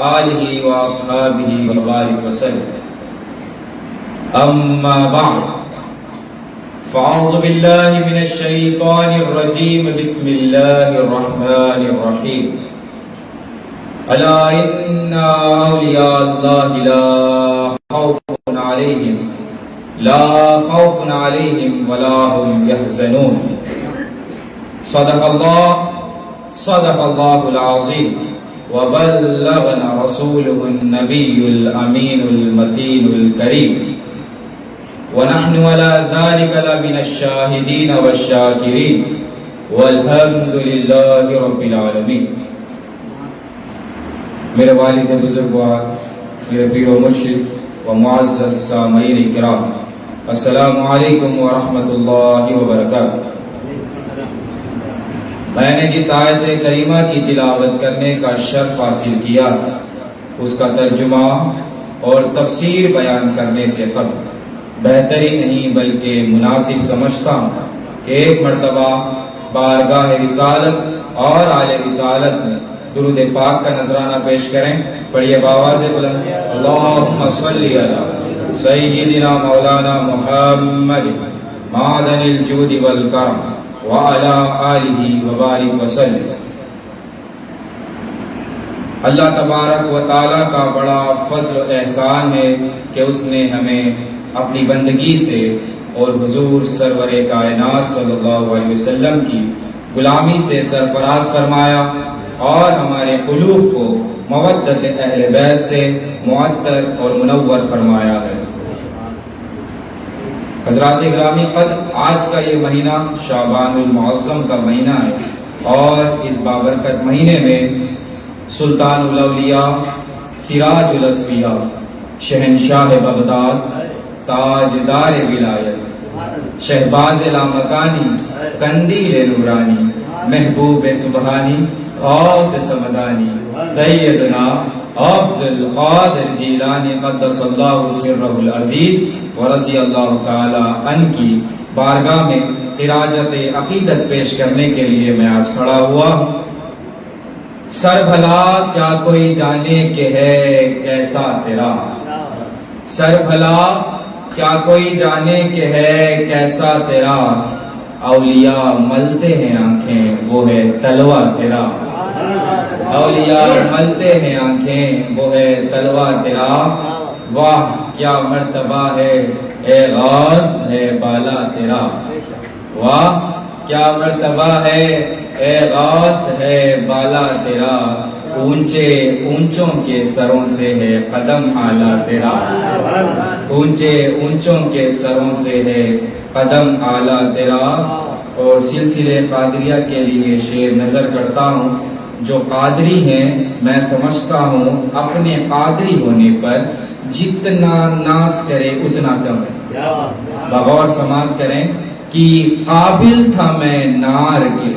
آلہ واصحابہ وبارک وسلم. اما بعد فاعوذ باللہ من الشیطان الرجیم. بسم اللہ الرحمن الرحیم. الا ان اولیاء اللہ لا خوف علیہم ولا هم يحزنون. صدق اللہ العظیم وبلغنا رسوله النبی الامین المتین الکریم ونحن على ذلك لمن الشاہدین والشاکرین والحمد للہ رب العالمین. میرے والد بزرگوار، میرے پیر و مرشد و معزز سامعین کرام، السلام علیکم ورحمۃ اللہ وبرکاتہ. میں نے جس آیت کریمہ کی تلاوت کرنے کا شرف حاصل کیا، اس کا ترجمہ اور تفسیر بیان کرنے سے قبل بہتر ہی نہیں بلکہ مناسب سمجھتا ہوں کہ ایک مرتبہ بارگاہ رسالت اور آل رسالت میں درود پاک کا نذرانہ پیش کریں. پڑھیے بآواز بلند. اللہم صلی علی سیدنا مولانا محمد معدن الجود والکرم وعلی آلہ وبارک وسلم. اللہ تبارک و تعالیٰ کا بڑا فضل و احسان ہے کہ اس نے ہمیں اپنی بندگی سے اور حضور سرور کائنات صلی اللہ علیہ وسلم کی غلامی سے سرفراز فرمایا اور ہمارے قلوب کو مودت اہل بیت سے معطر اور منور فرمایا ہے. حضرات گرامی قدر، آج کا یہ مہینہ شعبان المعظم کا مہینہ ہے اور اس بابرکت مہینے میں سلطان الاولیاء، سراج الاصفیاء، شہنشاہ بغداد، تاجدار ولایت، شہباز لامکانی، قندیل نورانی، محبوب سبحانی، غوث سمدانی، سیدنا عبد القادر جیلانی قدس اللہ سرہ العزیز ورضی اللہ تعالی عنہ کی بارگاہ میں خراجت عقیدت پیش کرنے کے لیے میں آج کھڑا ہوا. سر بھلا کیا کوئی جانے کہ ہے کیسا تیرا، سر بھلا کیا کوئی جانے کہ ہے کیسا تیرا، اولیاء ملتے ہیں آنکھیں وہ ہے تلوہ تیرا، اولیاء ملتے ہیں آنکھیں وہ ہے تلوہ تیرا. واہ کیا مرتبہ ہے اے غوث ہے بالا تیرا، واہ کیا مرتبہ ہے اے غوث ہے بالا تیرا، اونچے اونچوں کے سروں سے ہے قدم اعلیٰ تیرا، اونچے اونچوں کے سروں سے ہے قدم اعلیٰ تیرا. اور سلسلے قادریہ کے لیے شعر نظر کرتا ہوں. جو قادری ہیں میں سمجھتا ہوں اپنے قادری ہونے پر جتنا ناز کرے اتنا کم ہے. بغور سماعت کریں کہ قابل تھا میں نار کے،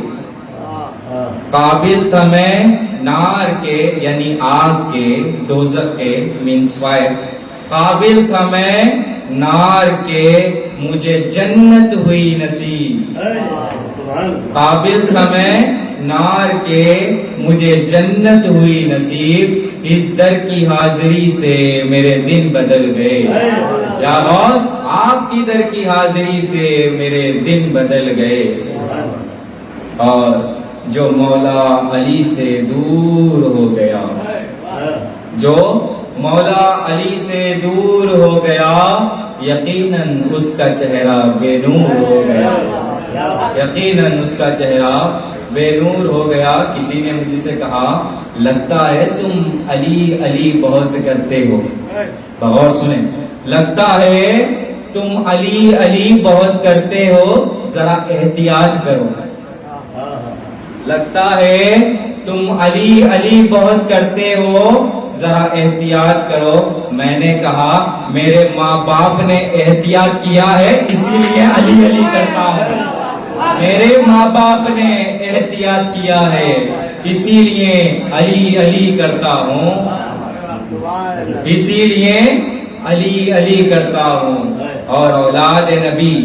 قابل تھا میں نار کے یعنی آگ کے، دوزخ کے مینس فائر. قابل تھا میں نار کے مجھے جنت ہوئی نصیب، قابل تھا میں نار کے مجھے جنت ہوئی نصیب، اس در کی حاضری سے میرے دن بدل گئے. یا غوث آپ کی در کی حاضری سے میرے دن بدل گئے. اور جو مولا علی سے دور ہو گیا، جو مولا علی سے دور ہو گیا، یقیناً اس کا چہرہ بے نور ہو گیا، یقیناً اس کا چہرہ بے نور ہو گیا. کسی نے مجھ سے کہا لگتا ہے تم علی علی بہت کرتے ہو. بغور سنیں، لگتا ہے تم علی علی بہت کرتے ہو، ذرا احتیاط کرو. لگتا ہے تم علی علی بہت کرتے ہو، ذرا احتیاط کرو. میں نے کہا میرے ماں باپ نے احتیاط کیا ہے اسی لیے علی علی کرتا ہوں، میرے ماں باپ نے احتیاط کیا ہے اسی لیے علی علی کرتا ہوں، اسی لیے علی علی کرتا ہوں. اور اولاد نبی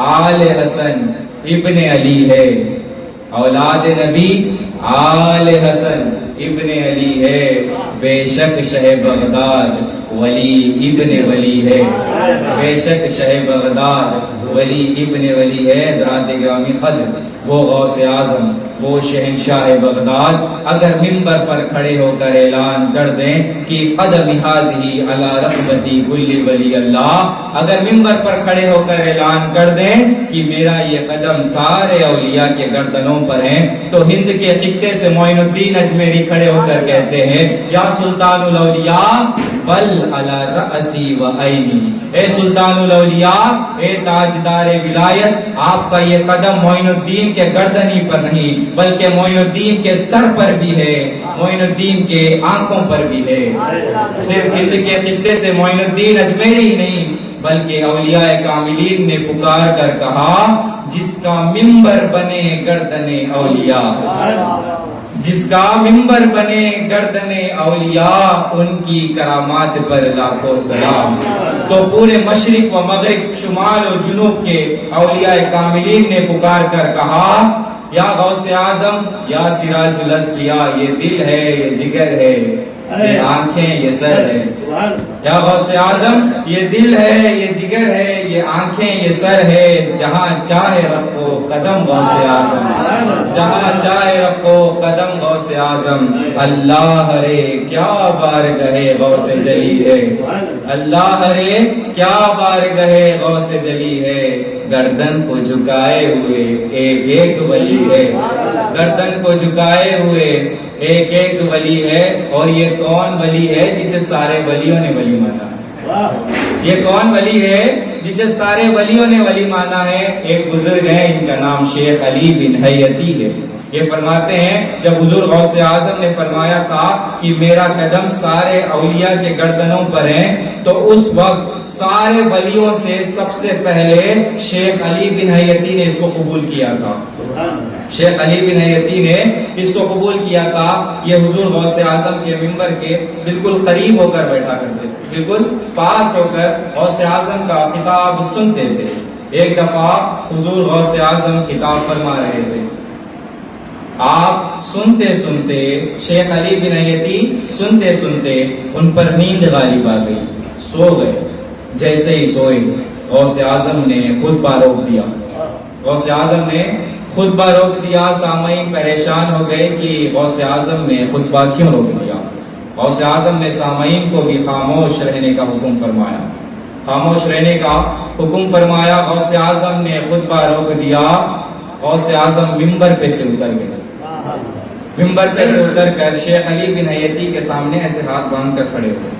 آل حسن ابن علی ہے، اولاد نبی آل حسن ابن علی ہے. بے شک شہ بغداد ولی ابن ولی ہے، بے شک شہ بغداد ولی ابن ولی ہے۔ حضرات گرامی قدر، وہ غوث اعظم، وہ شہنشاہ بغداد اگر ممبر پر کھڑے ہو کر اعلان کر دیں کہ قدم ہاذہی علی رقبتی کل ولی اللہ، اگر ممبر پر کھڑے ہو کر اعلان کر دیں کہ میرا یہ قدم سارے اولیاء کے گردنوں پر ہیں، تو ہند کے خطے سے معین الدین اجمیری کھڑے ہو کر کہتے ہیں یا سلطان الاولیاء بل علی رأسی و عینی، اے سلطان الاولیاء، اے تاجدار ولایت، آپ کا یہ قدم معین الدین کے گردنی پر نہیں بلکہ معین الدین کے سر پر بھی ہے، معین الدین کے آنکھوں پر بھی ہے۔ صرف ہند کے خطے سے معین الدین اجمیری ہی نہیں بلکہ اولیاء کاملین نے پکار کر کہا جس کا ممبر بنے گردن اولیاء، جس کا ممبر بنے گردن اولیاء، ان کی کرامات پر لاکھوں سلام۔ تو پورے مشرق و مغرب، شمال و جنوب کے اولیاء کاملین نے پکار کر کہا یا غوث اعظم، یا سراج الاصفیاء، یہ دل ہے، یہ جگر ہے، یہ آنکھیں، یہ سر ہے۔ یا غوث اعظم، یہ دل ہے، یہ جگر ہے، یہ آنکھیں، یہ سر ہے، جہاں چاہے رکھو قدم غوث اعظم، جہاں چاہے رکھو قدم غوث اعظم۔ اللہ رے کیا بارگاہ غوث جلی ہے، اللہ رے کیا بارگاہ غوث جلی ہے، گردن کو جھکائے ہوئے ایک ایک ولی ہے، گردن کو جھکائے ہوئے ایک ایک ولی ہے۔ اور یہ کون ولی ہے جسے سارے ولیوں نے ولی مانا ہے؟ یہ کون ولی ہے جسے سارے ولیوں نے ولی مانا ہے؟ ایک بزرگ ہیں، ان کا نام شیخ علی بن حیتی ہے۔ یہ فرماتے ہیں جب حضور غوث اعظم نے فرمایا تھا کہ میرا قدم سارے اولیاء کے گردنوں پر ہے، تو اس وقت سارے ولیوں سے سب سے پہلے شیخ علی بن حیتی نے اس کو قبول کیا تھا۔ شیخ علی بن حیتی نے اس کو قبول کیا تھا۔ یہ حضور غوث اعظم کے ممبر کے بالکل قریب ہو کر بیٹھا کرتے، بالکل پاس ہو کر غوث اعظم کا خطاب سنتے تھے۔ ایک دفعہ حضور غوث اعظم خطاب فرما رہے تھے، آپ سنتے سنتے، شیخ علی بن حیتی سنتے سنتے ان پر نیند غالب آ گئی، سو گئے۔ جیسے ہی سوئے غوث اعظم نے خطبہ روک دیا، غوث اعظم نے خطبہ روک دیا۔ سامعین پریشان ہو گئے کہ غوث اعظم نے خطبہ کیوں روک دیا۔ غوث اعظم نے سامعین کو بھی خاموش رہنے کا حکم فرمایا، خاموش رہنے کا حکم فرمایا۔ غوث اعظم نے خطبہ روک دیا، غوث اعظم ممبر پہ سے اتر گئے، ممبر پہ سے اتر کر شیخ علی بن حیتی کے سامنے ایسے ہاتھ باندھ کر کھڑے ہوئے۔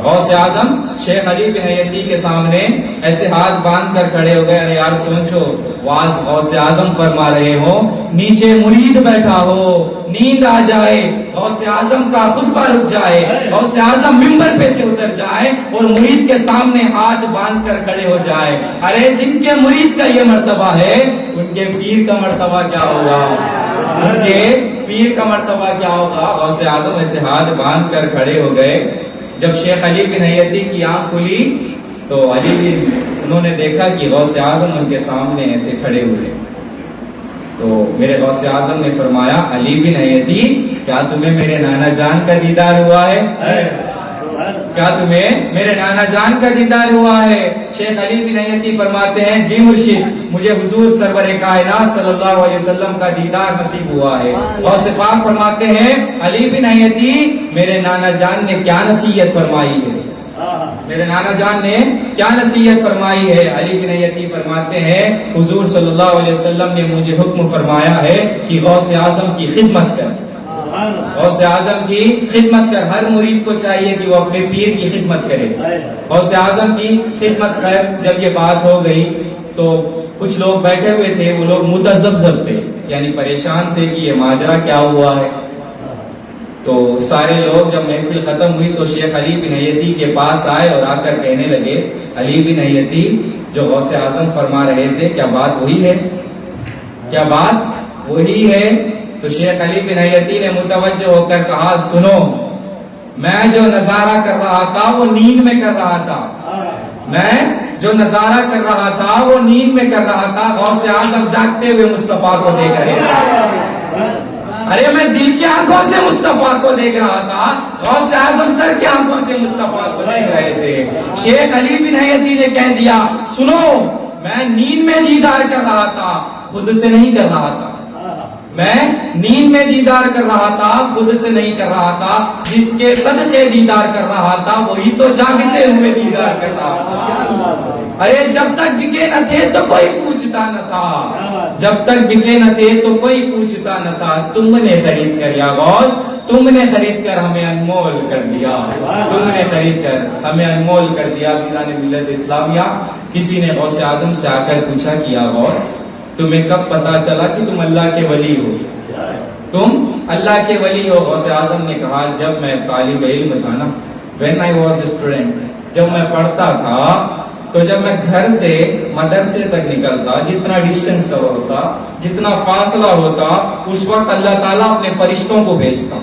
غوث اعظم شیخ علی بن حیتی کے سامنے ایسے ہاتھ باندھ کر کھڑے ہو گئے۔ ارے یار سوچو، واز غوث اعظم فرما رہے ہو، نیچے مرید بیٹھا ہو، نیند آ جائے، غوث اعظم کا خطبہ رک جائے، غوث اعظم ممبر پہ سے اتر جائے اور مرید کے سامنے ہاتھ باندھ کر کھڑے ہو جائے۔ ارے جن کے مرید کا یہ مرتبہ ہے، ان کے پیر کا مرتبہ کیا ہوگا؟ ان کے پیر کا مرتبہ کیا ہوگا؟ غوث اعظم ایسے ہاتھ باندھ کر کھڑے ہو گئے۔ جب شیخ علی بن حیتی کی آنکھ کھلی تو انہوں نے دیکھا کہ غوث اعظم ان کے سامنے ایسے کھڑے ہوئے۔ تو میرے غوث اعظم نے فرمایا، علی بن حیتی، کیا تمہیں میرے نانا جان کا دیدار ہوا ہے؟ کیا تمہیں میرے نانا جان کا دیدار ہوا ہے؟ شیخ علی بن حیتی فرماتے ہیں، جی مرشد، مجھے حضور سرور کائنات صلی اللہ علیہ وسلم کا دیدار نصیب ہوا ہے۔ غوث پاک فرماتے ہیں، علی بن حیتی، میرے نانا جان نے کیا نصیحت فرمائی ہے؟ میرے نانا جان نے کیا نصیحت فرمائی ہے؟ علی بن حیتی فرماتے ہیں، حضور صلی اللہ علیہ وسلم نے مجھے حکم فرمایا ہے کہ غوث اعظم کی خدمت کر، غوث اعظم کی خدمت کر۔ ہر مرید کو چاہیے کہ وہ اپنے پیر کی خدمت کرے۔ غوث اعظم کی خدمت کر۔ جب یہ بات ہو گئی تو کچھ لوگ بیٹھے ہوئے تھے، وہ لوگ متذبذب تھے، یعنی پریشان تھے کہ یہ ماجرا کیا ہوا ہے۔ تو سارے لوگ جب محفل ختم ہوئی تو شیخ علی بن حیتی کے پاس آئے اور آ کر کہنے لگے، علی بن حیتی، جو غوث اعظم فرما رہے تھے، کیا بات وہی ہے؟ کیا بات وہی ہے؟ تو شیخ علی بن حیتی نے متوجہ ہو کر کہا، سنو، میں جو نظارہ کر رہا تھا وہ نیند میں کر رہا تھا، میں جو نظارہ کر رہا تھا وہ نیند میں کر رہا تھا۔ غوث اعظم جاگتے ہوئے مصطفیٰ کو دیکھ رہے تھے، ارے میں دل کی آنکھوں سے مصطفیٰ کو دیکھ رہا تھا، غوث اعظم سر کی آنکھوں سے مصطفیٰ کو دیکھ رہے تھے۔ شیخ علی بن حیتی نے کہہ دیا سنو میں نیند میں دیدار کر رہا تھا، خود سے نہیں کر رہا تھا، میں نیند میں دیدار کر رہا تھا، خود سے نہیں کر رہا تھا، جس کے صدقے دیدار کر رہا تھا وہی تو جاگتے ہوئے دیدار کر رہا تھا۔ ارے جب تک بکے نہ تھے تو کوئی پوچھتا نہ تھا، جب تک بکے نہ تھے تو کوئی پوچھتا نہ تھا، تم نے خرید کر یا غوث، تم نے خرید کر ہمیں انمول کر دیا، تم نے خرید کر ہمیں انمول کر دیا۔ عزیزان ملت اسلامیہ، کسی نے غوث اعظم سے آ کر پوچھا کہ یا غوث تمہیں کب پتا چلا کہ تم اللہ کے ولی ہو، تم اللہ کے ولی ہو؟ غوث اعظم نے کہا جب میں طالب علم تھا نا، when I was a student، جب میں پڑھتا تھا تو جب میں گھر سے مدرسے تک نکلتا، جتنا ڈسٹینس کور ہوتا، جتنا فاصلہ ہوتا، اس وقت اللہ تعالیٰ اپنے فرشتوں کو بھیجتا،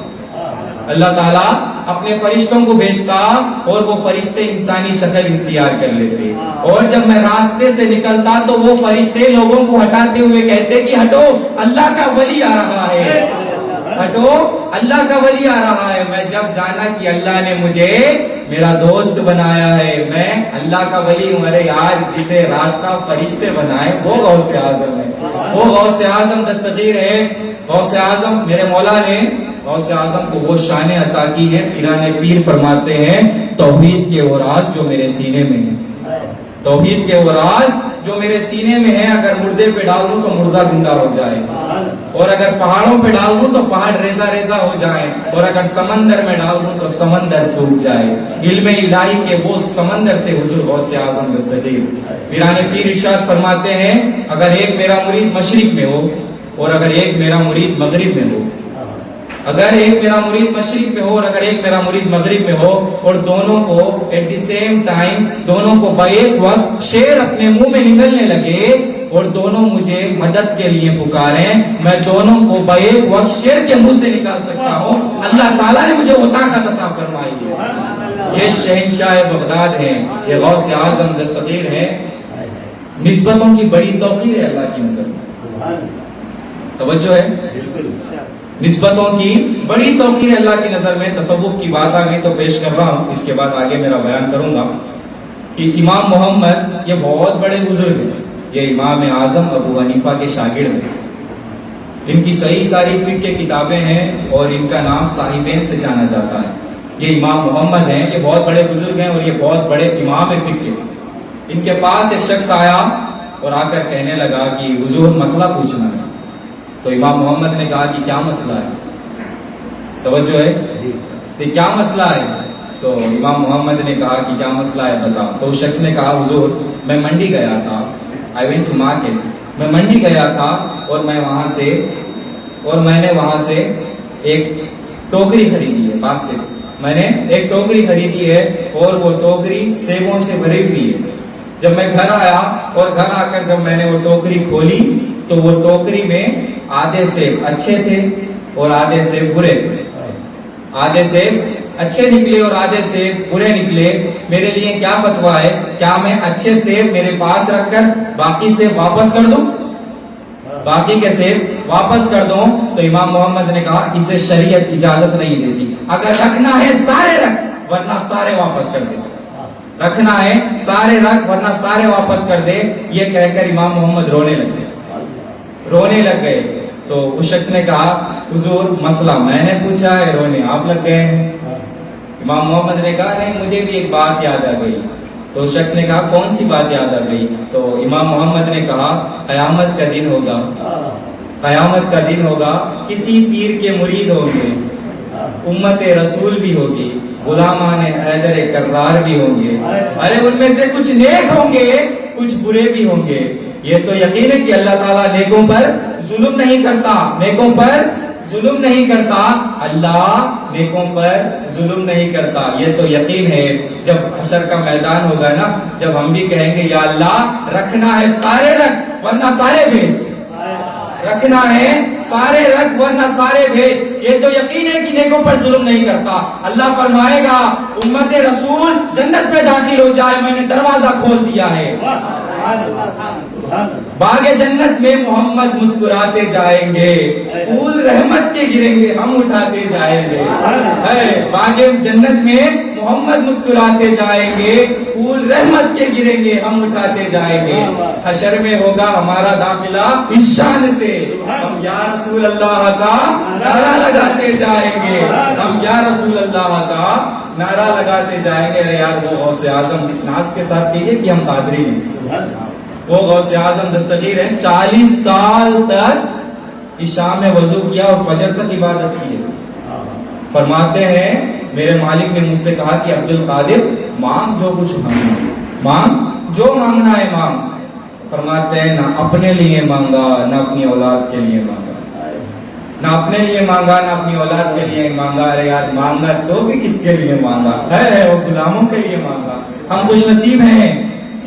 اللہ تعالیٰ اپنے فرشتوں کو بھیجتا اور وہ فرشتے انسانی شکل اختیار کر لیتے، اور جب میں راستے سے نکلتا تو وہ فرشتے لوگوں کو ہٹاتے ہوئے کہتے کہ ہٹو اللہ کا ولی آ رہا ہے، ہٹو اللہ کا ولی آ رہا ہے۔ میں جب جانا کہ اللہ نے مجھے میرا دوست بنایا ہے، میں اللہ کا ولی ہوں، ارے یار جسے راستہ فرشتے بنائے وہ غوث اعظم ہے، وہ غوث اعظم دستگیر ہے۔ غوث اعظم میرے مولا نے غوث اعظم کو وہ شان عطا کی ہے، پیران پیر فرماتے ہیں توحید کے وہ راز جو میرے سینے میں ہے، توحید کے وہ راز جو میرے سینے میں ہے، اگر مردے پہ ڈال دوں تو مردہ زندہ ہو جائے، اور اگر پہاڑوں پہ ڈال دوں تو پہاڑ ریزہ ریزہ ہو جائے، اور اگر سمندر میں ڈال دوں تو سمندر سوکھ جائے۔ علم الہی کے وہ سمندر تھے حضور غوث اعظم دستگیر۔ پیران پیر ارشاد فرماتے ہیں اگر ایک میرا مرید مشرق میں ہو اور اگر ایک میرا مرید مغرب میں ہو، اگر ایک میرا مرید مشرق میں ہو اور اگر ایک میرا مرید مغرب میں ہو، اور دونوں کو ایٹ دی سیم ٹائم، دونوں کو بیک وقت شیر اپنے منہ میں نکلنے لگے اور دونوں مجھے مدد کے لیے پکاریں، میں دونوں کو بیک وقت شیر کے منہ سے نکال سکتا ہوں، اللہ تعالیٰ نے مجھے وہ طاقت عطا فرمائی ہے۔ یہ شہنشاہ بغداد ہیں، یہ غوث اعظم دستگیر ہے۔ نسبتوں کی بڑی توقیر ہے اللہ کی نظر میں، توجہ ہے، نسبتوں کی بڑی توقیر ہے اللہ کی نظر میں۔ تصوف کی بات آ گئی تو پیش کر رہا ہوں، اس کے بعد آگے میرا بیان کروں گا کہ امام محمد یہ بہت بڑے بزرگ ہیں، یہ امام اعظم ابو حنیفہ کے شاگرد ہیں، ان کی صحیح ساری فقہ کی کتابیں ہیں اور ان کا نام صاحبین سے جانا جاتا ہے۔ یہ امام محمد ہیں، یہ بہت بڑے بزرگ ہیں اور یہ بہت بڑے امام فقہ ہیں۔ ان کے پاس ایک شخص آیا اور آ کر کہنے لگا کہ حضور مسئلہ پوچھنا ہے، تو امام محمد نے کہا کہ کیا مسئلہ ہے، توجہ ہے کہ کیا مسئلہ ہے؟ تو امام محمد نے کہا کہ کیا مسئلہ ہے بتا۔ تو اس شخص نے کہا حضور میں منڈی گیا تھا، I went to market، میں منڈی گیا تھا اور میں نے وہاں سے ایک ٹوکری خریدی ہے، باسکٹ، میں نے ایک ٹوکری خریدی ہے اور وہ ٹوکری سیبوں سے بھری ہوئی ہے۔ جب میں گھر آیا اور گھر آ کر جب میں نے وہ ٹوکری کھولی تو وہ ٹوکری میں آدھے سیب اچھے تھے اور آدھے سیب برے، آدھے سیب اچھے نکلے اور آدھے سیب برے نکلے۔ میرے لیے کیا فتویٰ ہے، کیا میں اچھے سیب میرے پاس رکھ کر باقی سیب واپس کر دوں، باقی کے سیب واپس کر دوں؟ تو امام محمد نے کہا اسے شریعت اجازت نہیں دیتی، اگر رکھنا ہے سارے رکھ ورنہ سارے واپس کر دے، رکھنا ہے سارے رکھ ورنہ سارے واپس کر دے۔ یہ کہہ کر امام محمد رونے لگ گئے۔ تو اس شخص نے کہا حضور مسئلہ میں نے پوچھا ہے، رونے آپ لگ گئے ہیں۔ امام محمد نے کہا نہیں مجھے بھی ایک بات یاد آ گئی۔ تو اس شخص نے کہا کون سی بات یاد آ گئی؟ تو امام محمد نے کہا قیامت کا دن ہوگا، قیامت کا دن ہوگا، کسی پیر کے مرید ہوں گے، امت رسول بھی ہوگی، غلامان حیدر کرار بھی ہوں گے، ارے ان میں سے کچھ نیک ہوں گے کچھ برے بھی ہوں گے۔ یہ تو یقین ہے کہ اللہ تعالیٰ نیکوں پر ظلم نہیں کرتا، نیکوں پر ظلم نہیں کرتا، اللہ نیکوں پر ظلم نہیں کرتا، یہ تو یقین ہے۔ جب حشر کا میدان ہوگا نا، جب ہم بھی کہیں گے یا اللہ رکھنا ہے سارے رکھ ورنہ سارے بھیج، رکھنا ہے سارے رکھ ورنہ سارے بھیج، یہ تو یقین ہے کہ نیکوں پر ظلم نہیں کرتا۔ اللہ فرمائے گا امت رسول جنت میں داخل ہو جائے، میں نے دروازہ کھول دیا ہے۔ باغ جنت میں محمد مسکراتے جائیں گے، پھول رحمت کے گریں گے، ہم اٹھاتے جائیں گے۔ باغ جنت میں محمد مسکراتے جائیں گے، پھول رحمت کے گریں گے، ہم اٹھاتے جائیں گے۔ حشر میں ہوگا ہمارا داخلہ اس شان سے، ہم یا رسول اللہ کا نعرہ لگاتے جائیں گے، ہم یا رسول اللہ کا نعرہ لگاتے جائیں گے۔ ارے یار وہ غوث اعظم، ناز کے ساتھ کہیے کہ ہم قادری ہیں، وہ غوث اعظم دستگیر ہیں، 40 سال تک عشاء میں وضو کیا اور فجر تک عبادت کی ہے۔ فرماتے ہیں میرے مالک نے مجھ سے کہا کہ عبد القادر مانگ جو کچھ مانگنا، مانگ جو مانگنا ہے مانگ۔ فرماتے ہیں نہ اپنے لیے مانگا نہ اپنی اولاد کے لیے مانگا، نہ اپنے لیے مانگا نہ اپنی اولاد کے لیے مانگا۔ ارے یار مانگا تو بھی کس کے لیے مانگا ہے؟ وہ غلاموں کے لیے مانگا۔ ہم خوش نصیب ہیں۔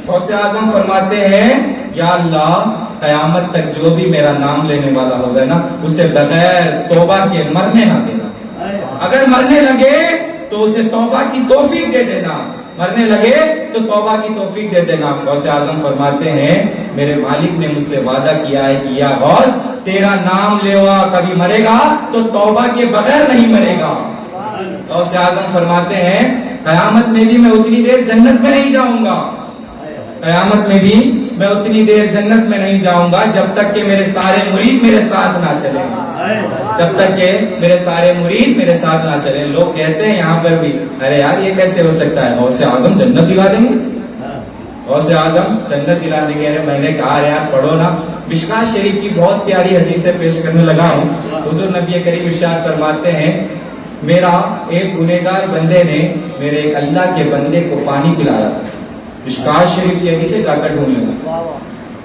غوث اعظم فرماتے ہیں یا اللہ قیامت تک جو بھی میرا نام لینے والا ہوگا نا اسے بغیر توبہ کے مرنے نہ دینا، اگر مرنے لگے تو اسے توبہ کی توفیق دے دینا، مرنے لگے تو توبہ کی توفیق دے دینا۔ غوث اعظم فرماتے ہیں میرے مالک نے مجھ سے وعدہ کیا ہے کہ یا غوث تیرا نام لیوا کبھی مرے گا تو توبہ کے بغیر نہیں مرے گا۔ غوث اعظم فرماتے ہیں قیامت میں بھی میں اتنی دیر جنت میں نہیں جاؤں گا، قیامت میں بھی میں اتنی دیر جنت میں نہیں جاؤں گا جب تک کہ میرے سارے مرید میرے ساتھ نہ چلیں، جب تک کہ میرے سارے مرید میرے ساتھ نہ چلیں۔ لوگ کہتے ہیں یہاں پر بھی ارے یار یہ کیسے ہو سکتا ہے، غوث اعظم جنت دلا دیں گے، غوث اعظم جنت دلا دیں گے۔ ارے میں نے کہا یار پڑھو نا، مشکات شریف کی بہت پیاری حدیثیں پیش کرنے لگا ہوں۔ حضور نبی کریم ارشاد فرماتے ہیں میرا ایک گنہگار بندے نے میرے ایک اللہ کے بندے کو پانی پلایا، مشکات شریف کی حدیث جا کر ڈھونڈ لینا۔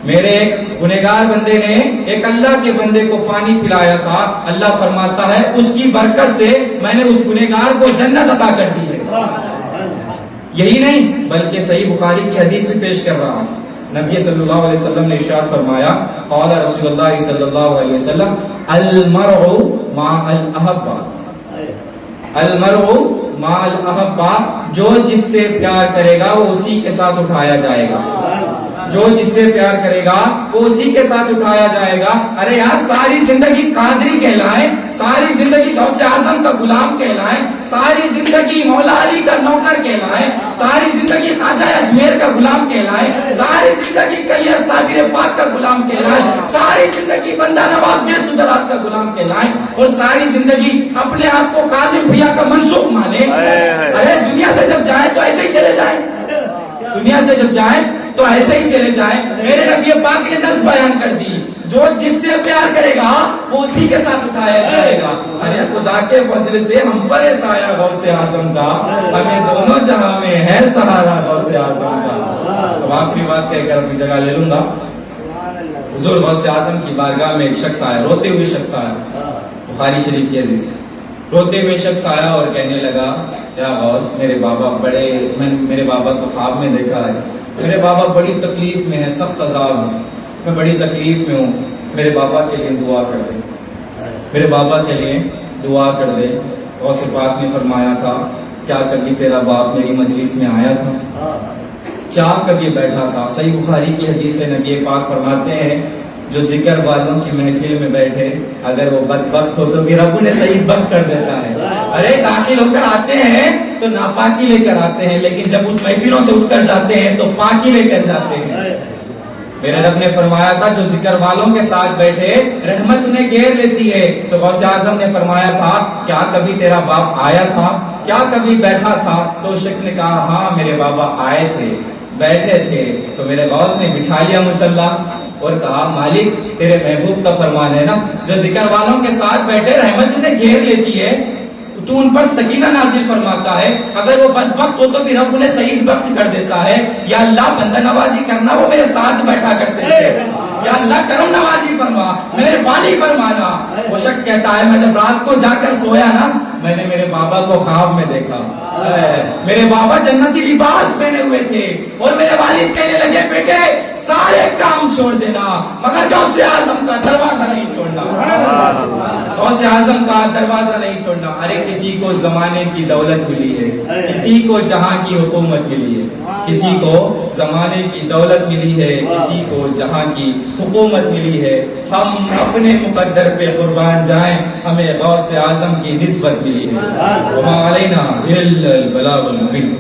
میرے ایک گنہگار بندے نے ایک اللہ کے بندے کو پانی پلایا تھا، اللہ فرماتا ہے اس کی برکت سے میں نے اس گنہگار کو جنت عطا کر دی ہے۔ یہی نہیں بلکہ صحیح بخاری کی حدیث بھی پیش کر رہا ہوں۔ نبی صلی اللہ علیہ وسلم نے ارشاد فرمایا قال رسول اللہ صلی اللہ علیہ وسلم المرء مع الاحبہ، المرء مع الاحبہ، جو جس سے پیار کرے گا وہ اسی کے ساتھ اٹھایا جائے گا، جو جس سے پیار کرے گا وہ اسی کے ساتھ اٹھایا جائے گا۔ ارے یار ساری زندگی قادری کہلائے، ساری زندگی غوث اعظم کا غلام کہلائے، ساری زندگی مولا علی کا نوکر کہلائے، ساری زندگی خواجہ اجمیر کا غلام کہلائے، ساری زندگی کلیہ صابر پاک کا غلام کہلائے، ساری زندگی بندہ نواز میں سدرات کا غلام کہلائے، اور ساری زندگی اپنے آپ کو کاظم بھیا کا منسوخ مانے۔ ارے دنیا سے جب جائیں تو ایسے ہی چلے جائیں، دنیا سے جب جائیں تو ایسے ہی چلے جائیں۔ میرے نبی پاک نے نصب بیان کر دی جو جس سے پیار کرے گا وہ اسی کے ساتھ اٹھایا جائے گا۔ ارے خدا کے فضل سے ہم پر سایہ غوث اعظم کا، ہمیں دونوں جہاں میں ہے سہارا غوث اعظم کا۔ تو آخری بات کہہ کر اپنی جگہ لے لوں گا۔ حضور غوث اعظم کی بارگاہ میں ایک شخص آیا، روتے ہوئے شخص آیا، بخاری شریف کی حدیث ہے۔ روتے ہوئے شخص آیا اور کہنے لگا یا غوث میرے بابا میرے بابا کو خواب میں دیکھا ہے، میرے بابا بڑی تکلیف میں ہے، سخت عذاب ہے، میں بڑی تکلیف میں ہوں، میرے بابا کے لیے دعا کر دے، میرے بابا کے لیے دعا کر دے۔ غوث پاک نے فرمایا تھا کیا کبھی تیرا باپ میری مجلس میں آیا تھا، کیا کبھی بیٹھا تھا؟ صحیح بخاری کی حدیث ہے، نبی پاک فرماتے ہیں جو ذکر والوں کی محفل میں بیٹھے اگر وہ بدبخت ہو تو بھی رب انہیں صحیح بخت کر دیتا ہے۔ ارے داخل ہو کر آتے ہیں تو ناپاکی لے کر آتے ہیں، لیکن جب اس محفلوں سے اٹھ کر جاتے ہیں تو پاکی لے کر جاتے ہیں۔ میرے رب نے فرمایا تھا جو ذکر والوں کے ساتھ بیٹھے رحمت انہیں گھیر لیتی ہے۔ تو غوث اعظم نے فرمایا تھا کیا کبھی تیرا باپ آیا تھا، کیا کبھی بیٹھا تھا؟ تو شخص نے کہا ہاں میرے بابا آئے تھے، بیٹھے تھے۔ تو میرے غوث نے بچھا لیا مصلا اور کہا مالک تیرے محبوب کا فرمان ہے نا جو ذکر والوں کے ساتھ بیٹھے رحمت انہیں گھیر لیتی ہے، تو ان پر سکینہ نازل فرماتا ہے، اگر وہ بدبخت ہو تو بھی رب انہیں صحیح وقت کر دیتا ہے۔ یا اللہ بندہ نوازی کرنا، وہ میرے ساتھ بیٹھا کرتے تھے، یا اللہ کرم نوازی فرما، مہربانی فرمانا۔ وہ شخص کہتا ہے میں جب رات کو جا کر سویا نا میں نے میرے بابا کو خواب میں دیکھا، میرے بابا جنتی لباس پہنے ہوئے تھے اور میرے والد کہنے لگے بیٹے سارے کام چھوڑ دینا مگر غوث اعظم کا دروازہ نہیں چھوڑنا، غوث اعظم کا دروازہ نہیں چھوڑنا۔ ارے کسی کو زمانے کی دولت ملی ہے، کسی کو جہاں کی حکومت ملی ہے، کسی کو زمانے کی دولت ملی ہے، کسی کو جہاں کی حکومت ملی ہے، ہم اپنے مقدر پہ قربان جائیں، ہمیں غوث اعظم کی نسبت ملی ہے۔ وما علینا الا البلاغ المبین۔